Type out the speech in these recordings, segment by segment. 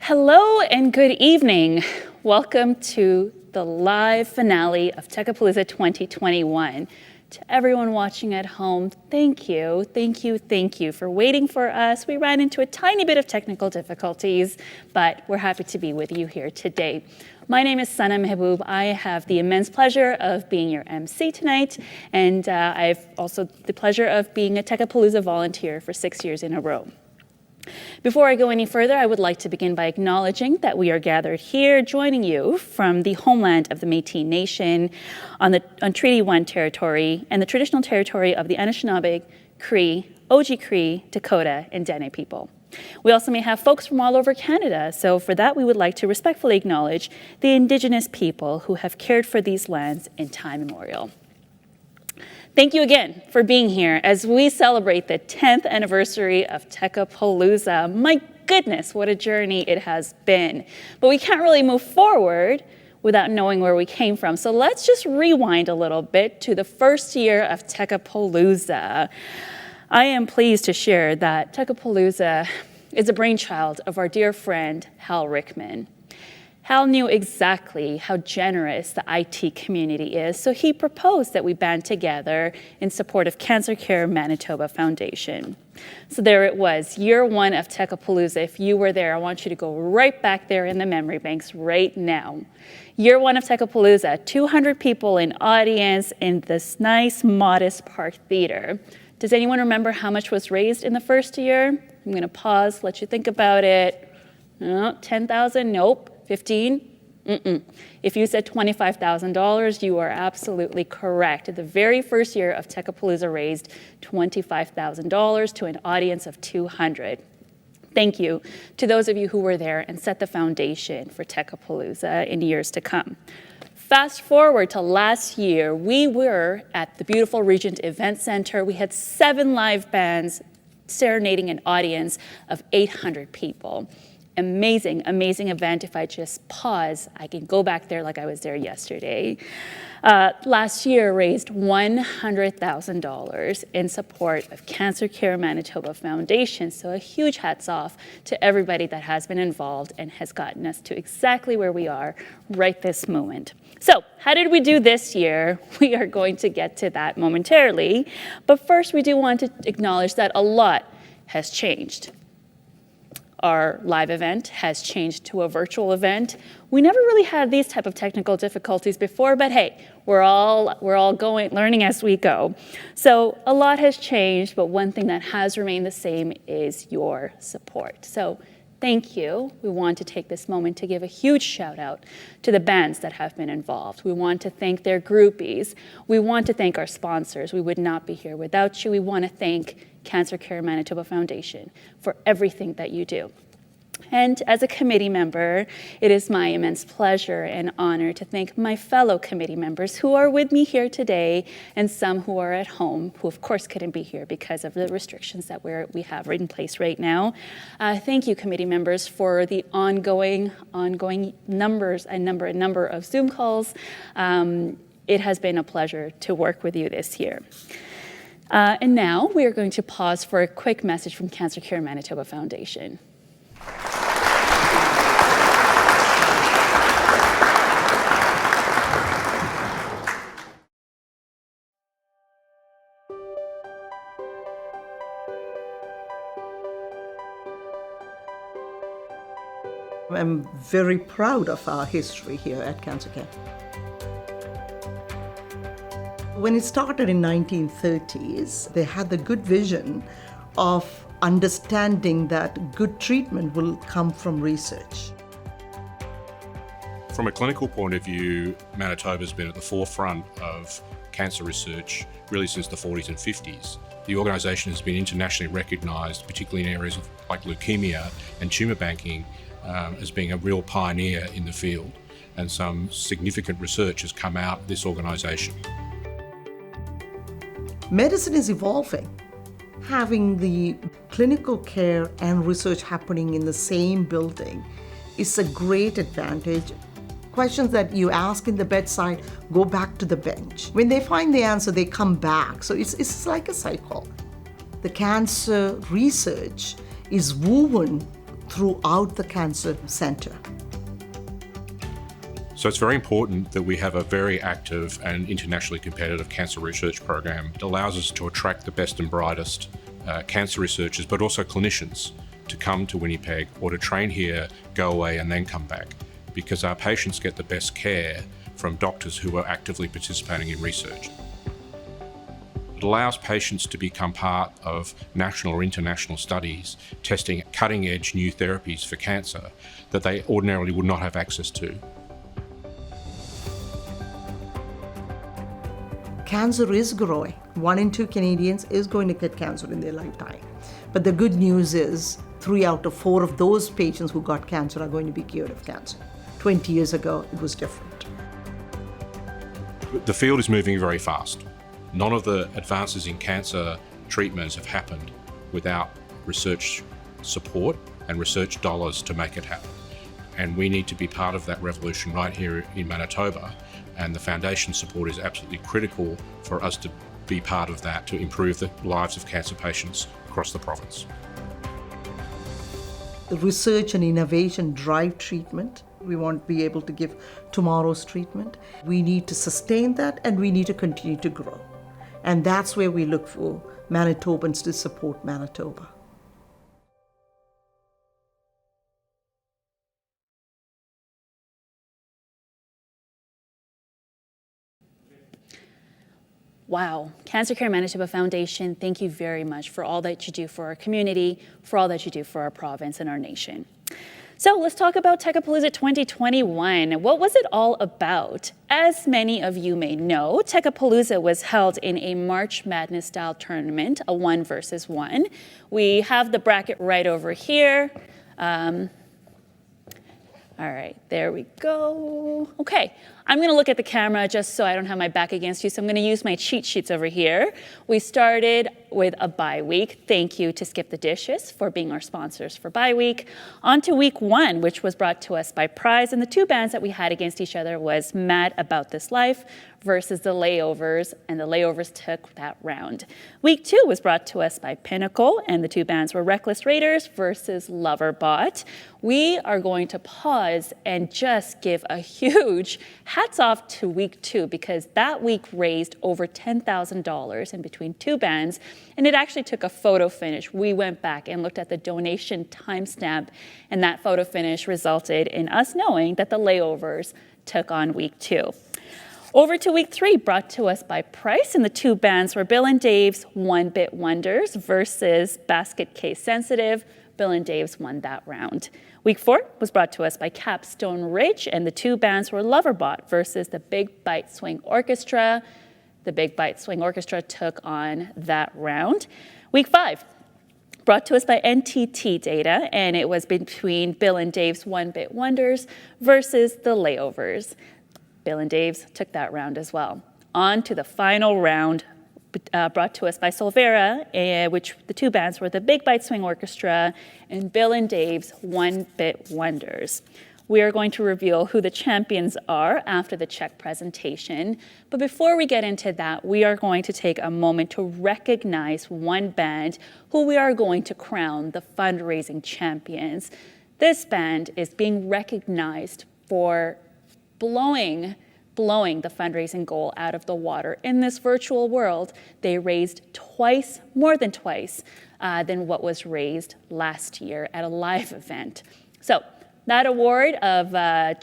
Hello and good evening. Welcome to the live finale of Techapalooza 2021. To everyone watching at home, thank you for waiting for us. We ran into a tiny bit of technical difficulties, but we're happy to be with you here today. My name is Sana Mehboob. I have the immense pleasure of being your MC tonight, and I've also the pleasure of being a Techapalooza volunteer for 6 years in a row. Before I go any further, I would like to begin by acknowledging that we are gathered here joining you from the homeland of the Métis Nation on Treaty 1 territory and the traditional territory of the Anishinaabe, Cree, Oji-Cree, Dakota, and Dene people. We also may have folks from all over Canada, so for that we would like to respectfully acknowledge the Indigenous people who have cared for these lands in time immemorial. Thank you again for being here as we celebrate the 10th anniversary of Techapalooza. My goodness, what a journey it has been. But we can't really move forward without knowing where we came from. So let's just rewind a little bit to the first year of Techapalooza. I am pleased to share that Techapalooza is a brainchild of our dear friend, Hal Rickman. Hal knew exactly how generous the IT community is, so he proposed that we band together in support of CancerCare Manitoba Foundation. So there it was, year one of Techapalooza. If you were there, I want you to go right back there in the memory banks right now. Year one of Techapalooza, 200 people in audience in this nice, modest park theater. Does anyone remember how much was raised in the first year? I'm gonna pause, let you think about it. No, 10,000, nope. 15? If you said $25,000, you are absolutely correct. The very first year of Techapalooza raised $25,000 to an audience of 200. Thank you to those of you who were there and set the foundation for Techapalooza in years to come. Fast forward to last year, we were at the beautiful Regent Event Center. We had 7 live bands serenading an audience of 800 people. Amazing, amazing event. If I just pause, I can go back there like I was there yesterday. Last year raised $100,000 in support of CancerCare Manitoba Foundation. So a huge hats off to everybody that has been involved and has gotten us to exactly where we are right this moment. So how did we do this year? We are going to get to that momentarily. But first, we do want to acknowledge that a lot has changed. Our live event has changed to a virtual event. We never really had these type of technical difficulties before, but hey, we're all learning as we go. So a lot has changed, but one thing that has remained the same is your support. So thank you. We want to take this moment to give a huge shout out to the bands that have been involved. We want to thank their groupies. We want to thank our sponsors. We would not be here without you. We want to thank CancerCare Manitoba Foundation for everything that you do. And as a committee member, it is my immense pleasure and honor to thank my fellow committee members who are with me here today and some who are at home, who of course couldn't be here because of the restrictions that we have in place right now. Thank you, committee members, for the ongoing number of Zoom calls. It has been a pleasure to work with you this year. And now we are going to pause for a quick message from CancerCare Manitoba Foundation. I'm very proud of our history here at CancerCare. When it started in 1930s, they had the good vision of understanding that good treatment will come from research. From a clinical point of view, Manitoba's been at the forefront of cancer research really since the 40s and 50s. The organisation has been internationally recognised, particularly in areas like leukemia and tumour banking, as being a real pioneer in the field, and some significant research has come out of this organisation. Medicine is evolving. Having the clinical care and research happening in the same building is a great advantage. Questions that you ask in the bedside go back to the bench. When they find the answer, they come back. So it's like a cycle. The cancer research is woven throughout the cancer center. So it's very important that we have a very active and internationally competitive cancer research program. It allows us to attract the best and brightest cancer researchers, but also clinicians to come to Winnipeg or to train here, go away and then come back, because our patients get the best care from doctors who are actively participating in research. It allows patients to become part of national or international studies testing cutting-edge new therapies for cancer that they ordinarily would not have access to. Cancer is growing. 1 in 2 Canadians is going to get cancer in their lifetime. But the good news is 3 out of 4 of those patients who got cancer are going to be cured of cancer. 20 years ago, it was different. The field is moving very fast. None of the advances in cancer treatments have happened without research support and research dollars to make it happen. And we need to be part of that revolution right here in Manitoba. And the foundation support is absolutely critical for us to be part of that, to improve the lives of cancer patients across the province. The research and innovation drive treatment. We want to be able to give tomorrow's treatment. We need to sustain that and we need to continue to grow. And that's where we look for Manitobans to support Manitoba. Wow. CancerCare Manitoba Foundation, thank you very much for all that you do for our community, for all that you do for our province and our nation. So let's talk about Techapalooza 2021. What was it all about? As many of you may know, Techapalooza was held in a March Madness-style tournament, a 1 versus 1. We have the bracket right over here. All right, there we go. Okay, I'm gonna look at the camera just so I don't have my back against you, so I'm gonna use my cheat sheets over here. We started with a bye week. Thank you to Skip the Dishes for being our sponsors for bye week. On to week 1, which was brought to us by Prize, and the 2 bands that we had against each other was Mad About This Life versus the Layovers, and the Layovers took that round. Week 2 was brought to us by Pinnacle, and the 2 bands were Reckless Raiders versus Loverbot. We are going to pause and just give a huge hats off to week 2, because that week raised over $10,000 in between 2 bands, and it actually took a photo finish. We went back and looked at the donation timestamp, and that photo finish resulted in us knowing that the Layovers took on week 2. Over to week 3, brought to us by Price, and the 2 bands were Bill and Dave's One Bit Wonders versus Basket Case Sensitive. Bill and Dave's won that round. Week 4 was brought to us by Capstone Ridge, and the 2 bands were Loverbot versus the Big Bite Swing Orchestra. The Big Bite Swing Orchestra took on that round. Week 5, brought to us by NTT Data, and it was between Bill and Dave's One Bit Wonders versus the Layovers. Bill and Dave's took that round as well. On to the final round, brought to us by Solvera, which the 2 bands were the Big Bite Swing Orchestra and Bill and Dave's One Bit Wonders. We are going to reveal who the champions are after the check presentation. But before we get into that, we are going to take a moment to recognize one band who we are going to crown the fundraising champions. This band is being recognized for blowing the fundraising goal out of the water. In this virtual world, they raised more than twice than what was raised last year at a live event. So that award of the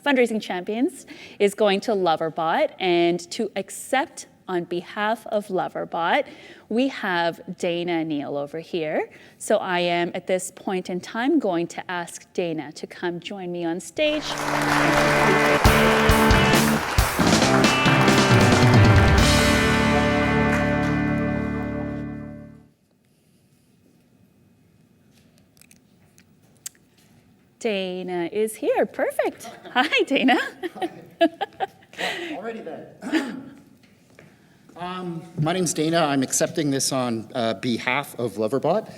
fundraising champions is going to Loverbot, and to accept on behalf of Loverbot, we have Dana Neal over here. So I am, at this point in time, going to ask Dana to come join me on stage. Dana is here. Perfect. Hi, Dana. Already then. My name's Dana. I'm accepting this on behalf of Loverbot.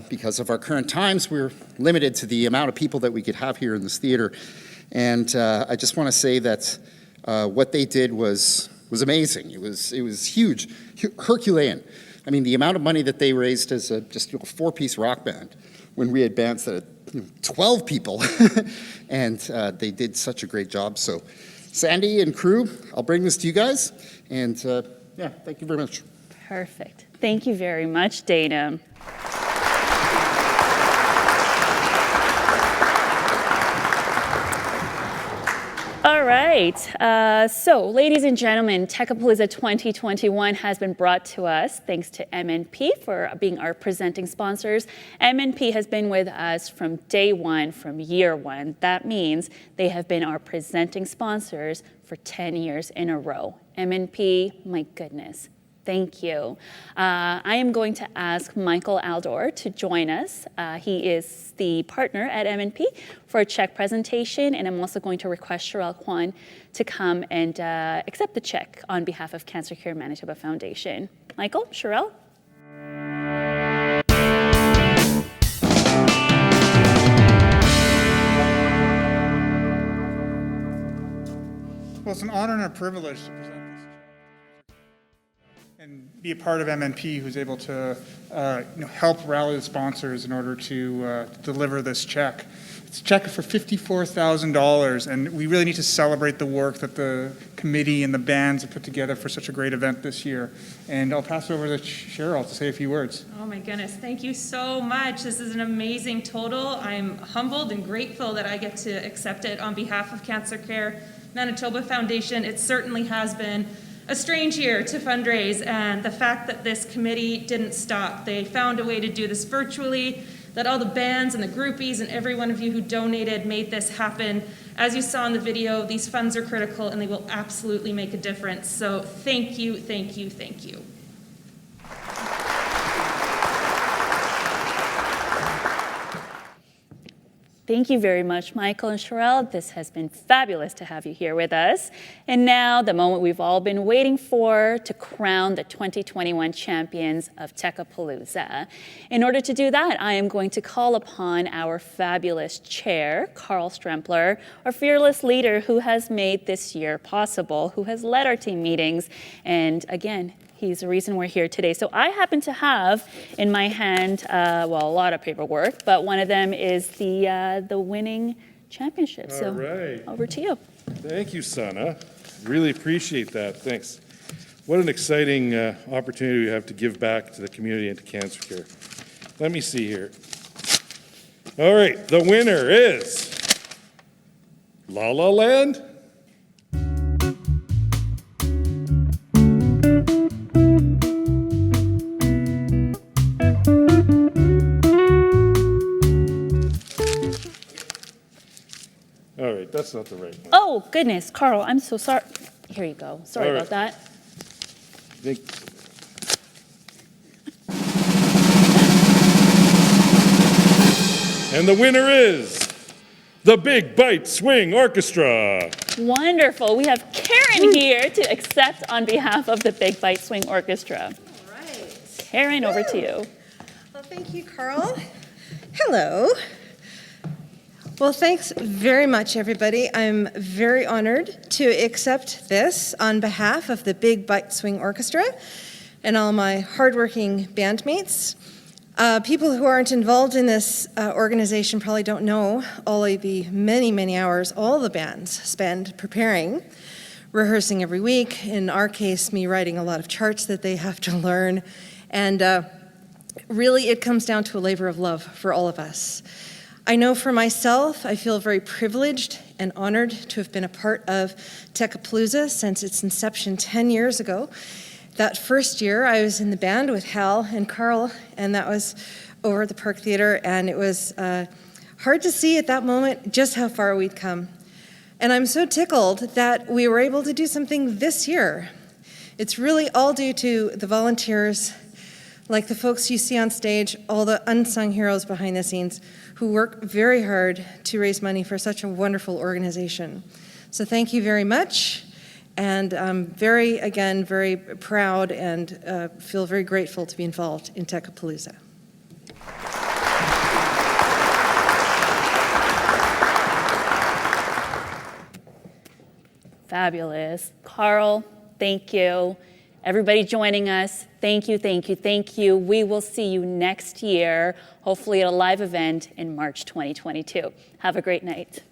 Because of our current times, we're limited to the amount of people that we could have here in this theater. And I just want to say that what they did was amazing. It was huge, Herculean. I mean, the amount of money that they raised as just a four-piece rock band when we had bands that had 12 people, and they did such a great job. So Sandy and crew, I'll bring this to you guys, and yeah, thank you very much. Perfect. Thank you very much, Dana. All right, so ladies and gentlemen, Techapalooza 2021 has been brought to us thanks to MNP for being our presenting sponsors. MNP has been with us from day one, from year one. That means they have been our presenting sponsors for 10 years in a row. MNP, my goodness. Thank you. I am going to ask Michael Aldor to join us. He is the partner at MNP for a check presentation, and I'm also going to request Sherelle Kwan to come and accept the check on behalf of CancerCare Manitoba Foundation. Michael, Sherelle? Well, it's an honor and a privilege to present this and be a part of MNP, who's able to help rally the sponsors in order to deliver this check. It's a check for $54,000, and we really need to celebrate the work that the committee and the bands have put together for such a great event this year. And I'll pass it over to Cheryl to say a few words. Oh my goodness, thank you so much. This is an amazing total. I'm humbled and grateful that I get to accept it on behalf of CancerCare Manitoba Foundation. It certainly has been a strange year to fundraise, and the fact that this committee didn't stop. They found a way to do this virtually, that all the bands and the groupies and every one of you who donated made this happen. As you saw in the video, these funds are critical and they will absolutely make a difference. So thank you, thank you, thank you. Thank you very much, Michael and Sherelle. This has been fabulous to have you here with us. And now, the moment we've all been waiting for to crown the 2021 champions of Techapalooza. In order to do that, I am going to call upon our fabulous chair, Carl Strempler, our fearless leader who has made this year possible, who has led our team meetings, and again, he's the reason we're here today. So I happen to have in my hand, well, a lot of paperwork, but one of them is the winning championship. So right. Over to you. Thank you, Sana. Really appreciate that. Thanks. What an exciting opportunity we have to give back to the community and to CancerCare. Let me see here. All right, the winner is La La Land. All right, that's not the right one. Oh, goodness, Carl, I'm so sorry. Here you go. Sorry All right. about that. Think- And the winner is the Big Bite Swing Orchestra. Wonderful. We have Karen here to accept on behalf of the Big Bite Swing Orchestra. All right. Karen, over to you. Well, thank you, Carl. Hello. Well, thanks very much, everybody. I'm very honored to accept this on behalf of the Big Bite Swing Orchestra and all my hardworking bandmates. People who aren't involved in this organization probably don't know all of the many, many hours all the bands spend preparing, rehearsing every week. In our case, me writing a lot of charts that they have to learn. And really, it comes down to a labor of love for all of us. I know for myself, I feel very privileged and honored to have been a part of Techapalooza since its inception 10 years ago. That first year, I was in the band with Hal and Carl, and that was over at the Park Theatre, and it was hard to see at that moment just how far we'd come. And I'm so tickled that we were able to do something this year. It's really all due to the volunteers, like the folks you see on stage, all the unsung heroes behind the scenes, who work very hard to raise money for such a wonderful organization. So thank you very much. And I'm very proud and feel very grateful to be involved in Techapalooza. Fabulous. Carl, thank you. Everybody joining us, thank you, thank you, thank you. We will see you next year, hopefully at a live event in March 2022. Have a great night.